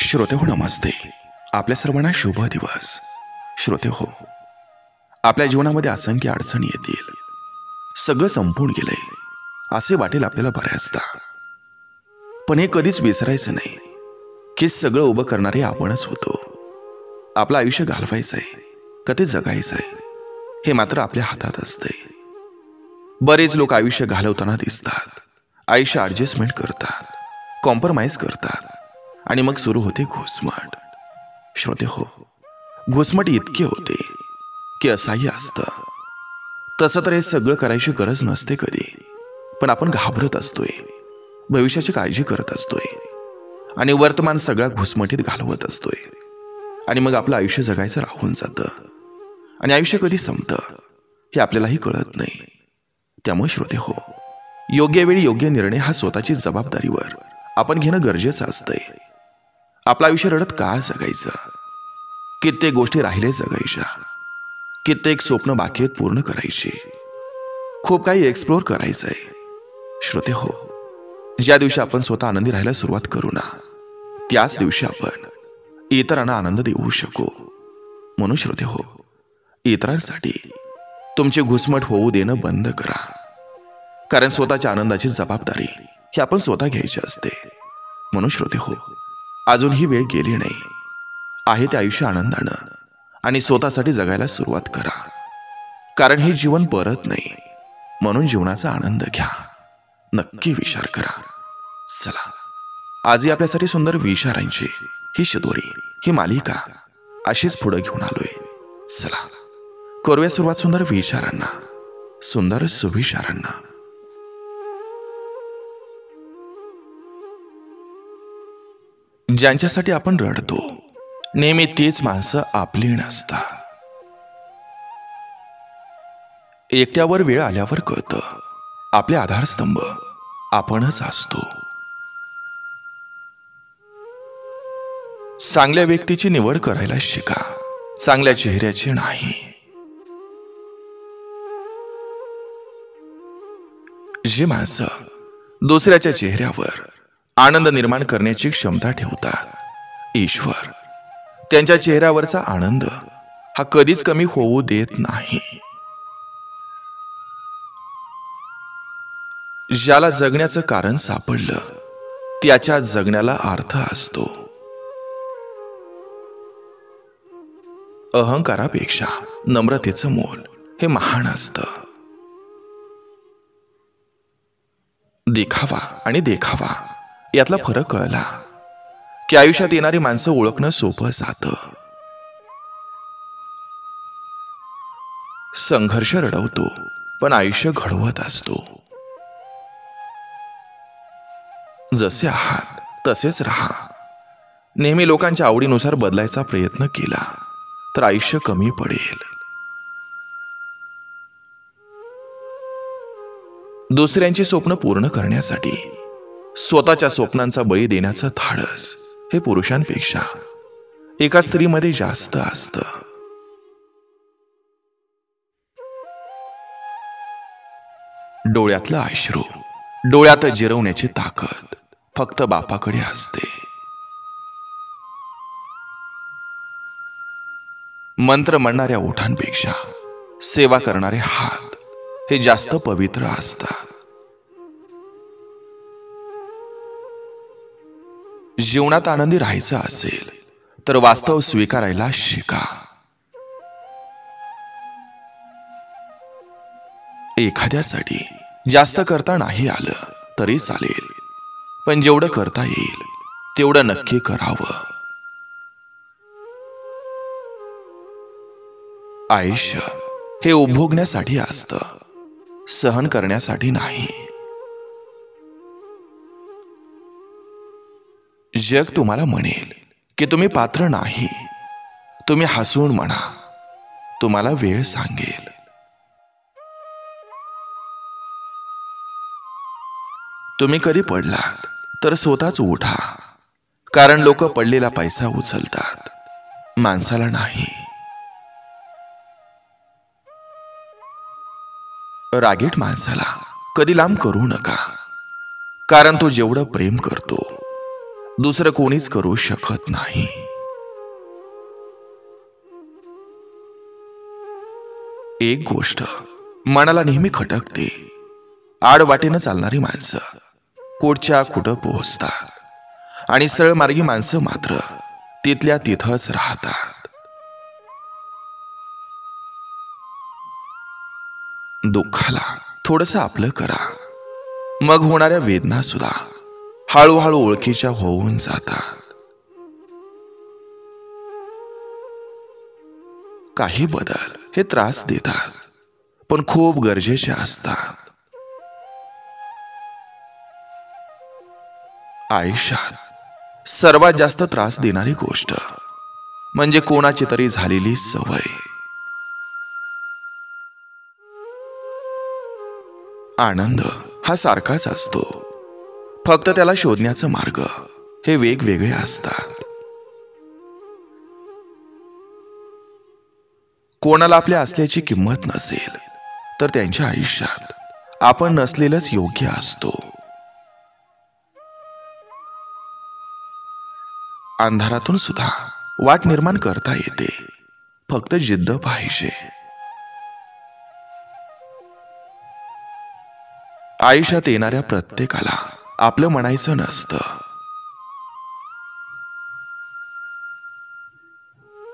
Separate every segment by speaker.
Speaker 1: श्रोते हो नमस्ते. आपल्या सर्वांना शुभ दिवस. श्रोते हो, आपल्या जीवनामध्ये असंख्य अडचणी येतील. सगळं संपून गेलंय असे वाटेल आपल्याला बऱ्याचदा. पण हे कधीच विसरायचं नाही की सगळं उभं करणारे आपणच होतो. आपलं आयुष्य घालवायचंय का ते जगायचंय हे मात्र आपल्या हातात असतंय. बरेच लोक आयुष्य घालवताना दिसतात. आयुष्य ॲडजस्टमेंट करतात, कॉम्प्रोमाइज करतात आणि मग सुरू होते घुसमट. श्रोते हो, घुसमट इतके होते की असह्य असतं. तसं तर हे सगळं करायची गरज नसते कधी, पण आपण घाबरत असतोय, भविष्याची काळजी करत असतोय आणि वर्तमान सगळ्या घुसमटीत घालवत असतोय. आणि मग आपलं आयुष्य जगायचं राहून जातं आणि आयुष्य कधी संपतं हे आपल्यालाही कळत नाही. त्यामुळे श्रोते हो, योग्य वेळी योग्य निर्णय हा स्वतःची जबाबदारीवर आपण घेणं गरजेचं असतंय. आपलं आयुष्य रडत का जगायचं? कित्येक गोष्टी राहिले जगायच्या, कित्येक स्वप्न बाकी आहेत पूर्ण करायची, खूप काही एक्सप्लोर करायचंय. श्रोते हो, ज्या दिवशी आपण स्वतः आनंदी राहायला सुरुवात करू ना, त्याच दिवशी आपण इतरांना आनंद देऊ शकू. म्हणून श्रोते हो, इतरांसाठी तुमची घुसमट होऊ देणं बंद करा. कारण स्वतःच्या आनंदाची जबाबदारी ही आपण स्वतः घ्यायची असते. म्हणून श्रोते हो, अजून ही वेळ गेली नाही. आहे ते आयुष्य आनंदानं आणि स्वतःसाठी जगायला सुरुवात करा. कारण हे जीवन परत नाही. म्हणून जीवनाचा आनंद घ्या, नक्की विचार करा. चला, आजही आपल्यासाठी सुंदर विचारांची ही शिदोरी, ही मालिका अशीच पुढे घेऊन आलोय. चला करूया सुरुवात सुंदर विचारांना, सुंदर सुविचारांना. ज्यांच्यासाठी आपण रडतो नेहमी तीच माणसं आपली नसतात. एकट्यावर वेळ आल्यावर कळतं आपले आधारस्तंभ आपणच असतो. चांगल्या व्यक्तीची निवड करायला शिका, चांगल्या चेहऱ्याची नाही. जी माणसं दुसऱ्याच्या चेहऱ्यावर आनंद निर्माण करण्याची क्षमता ठेवतात, ईश्वर त्यांच्या चेहऱ्यावरचा आनंद हा कधीच कमी होऊ देत नाही. ज्याला जगण्याचं कारण सापडलं त्याच्या जगण्याला अर्थ असतो. अहंकारापेक्षा नम्रतेचं मोल हे महान असतं. दिखावा आणि देखावा यातला फरक कळला की आयुष्यात येणारी माणसं ओळखणं सोपं जातं. संघर्ष रडवतो पण आयुष्य घडवत असतो. जसे आहात तसेच राहा. नेहमी लोकांच्या आवडीनुसार बदलायचा प्रयत्न केला तर आयुष्य कमी पडेल. दुसऱ्यांची स्वप्न पूर्ण करण्यासाठी स्वतःच्या स्वप्नांचा बळी देण्याचं धाडस हे पुरुषांपेक्षा एका स्त्रीमध्ये जास्त असतं. डोळ्यातलं अश्रू डोळ्यात जिरवण्याची ताकद फक्त बापाकडे असते. मंत्र म्हणणाऱ्या ओठांपेक्षा सेवा करणारे हात हे जास्त पवित्र असतात. जीवनात आनंदी राहायचं असेल तर वास्तव स्वीकारायला शिका. एखाद्यासाठी जास्त करता नाही आलं तरी चालेल, पण जेवढं करता येईल तेवढं नक्की करावं. आयुष्य हे उपभोगण्यासाठी असतं, सहन करण्यासाठी नाही. जग तुम्हाला म्हणेल की तुम्ही पात्र नाही. तुम्ही हसून म्हणा, तुम्हाला वेळ सांगेल. तुम्ही कधी पडलात तर स्वतःच उठा. कारण लोक पडलेला पैसा उचलतात, माणसाला नाही. रागीट माणसाला कधी लांब करू नका. कारण तो जेवढं प्रेम करतो दुसरं कोणीच करू शकत नाही. एक गोष्ट मनाला नेहमी खटकते. आडवाटेनं चालणारी माणसं कुठच्या कुठं पोहोचतात आणि सरळमार्गी माणसं मात्र तिथल्या तिथंच राहतात. दुःखाला थोडंसं आपलं करा, मग होणाऱ्या वेदना सुद्धा हळूहळू ओळखीच्या होऊन जातात. काही बदल हे त्रास देतात, पण खूप गरजेचे असतात. आयुष्यात सर्वात जास्त त्रास देणारी गोष्ट म्हणजे कोणाची तरी झालेली सवय. आनंद हा सारखाच असतो, फक्त त्याला शोधण्याचे मार्ग हे वेगवेगळे असतात. कोणाला आपल्या असल्याची किंमत नसेल तर त्यांच्या आयुष्यात आपण नसलेलंच योग्य असतो. अंधारातून सुद्धा वाट निर्माण करता येते, फक्त जिद्द पाहिजे. आयुष्यात येणाऱ्या प्रत्येकाला आपलं म्हणायचं नसतं.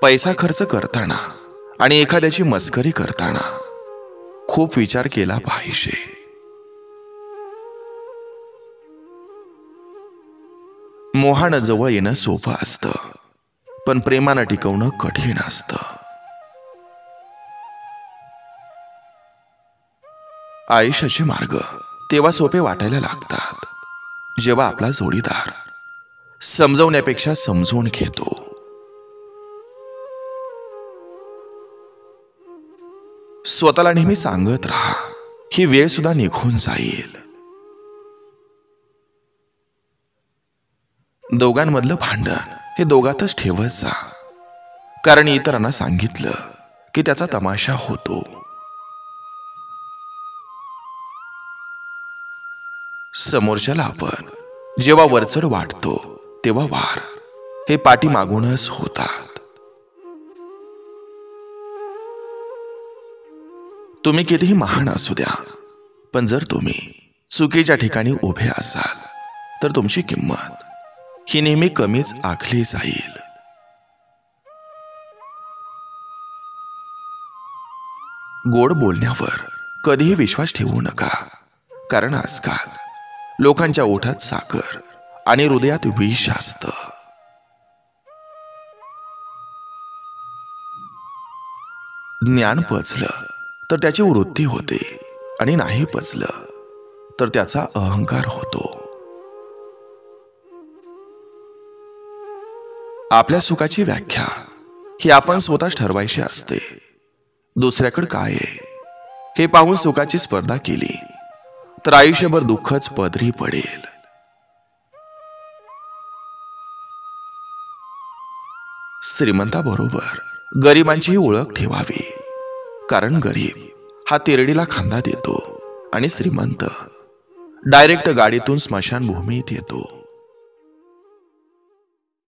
Speaker 1: पैसा खर्च करताना आणि एखाद्याची मस्करी करताना खूप विचार केला पाहिजे. मोहानं जवळ येणं सोपं असतं, पण प्रेमानं टिकवणं कठीण असतं. आयुष्याचे मार्ग तेव्हा सोपे वाटायला लागतात जेव्हा आपला जोडीदार समजवण्यापेक्षा समजून घेतो. स्वतःला नेहमी सांगत राहा, ही वेळ सुद्धा निघून जाईल. दोघांमधलं भांडण हे दोघातच ठेवत जा, कारण इतरांना सांगितलं की त्याचा तमाशा होतो. समोरच्याला आपण जेव्हा वरचढ वाटतो तेव्हा वार हे पाठीमागूनच होतात. तुम्ही कितीही महान असू द्या, पण जर तुम्ही चुकीच्या ठिकाणी उभे असाल तर तुमची किंमत ही नेहमी कमीच आखली जाईल. गोड बोलण्यावर कधीही विश्वास ठेवू नका, कारण आजकाल लोकांच्या ओठात साखर आणि हृदयात विष असतं. ज्ञान पचलं तर त्याची वृत्ती होते आणि नाही पचलं तर त्याचा अहंकार होतो. आपल्या सुखाची व्याख्या ही आपण स्वतःच ठरवायची असते. दुसऱ्याकडे काय आहे हे पाहून सुखाची स्पर्धा केली तर आयुष्यभर दुःखच पदरी पडेल. श्रीमंताबरोबर गरिबांचीही ओळख ठेवावी, कारण गरीब हा तिरडीला खांदा देतो आणि श्रीमंत डायरेक्ट गाडीतून स्मशानभूमीत येतो.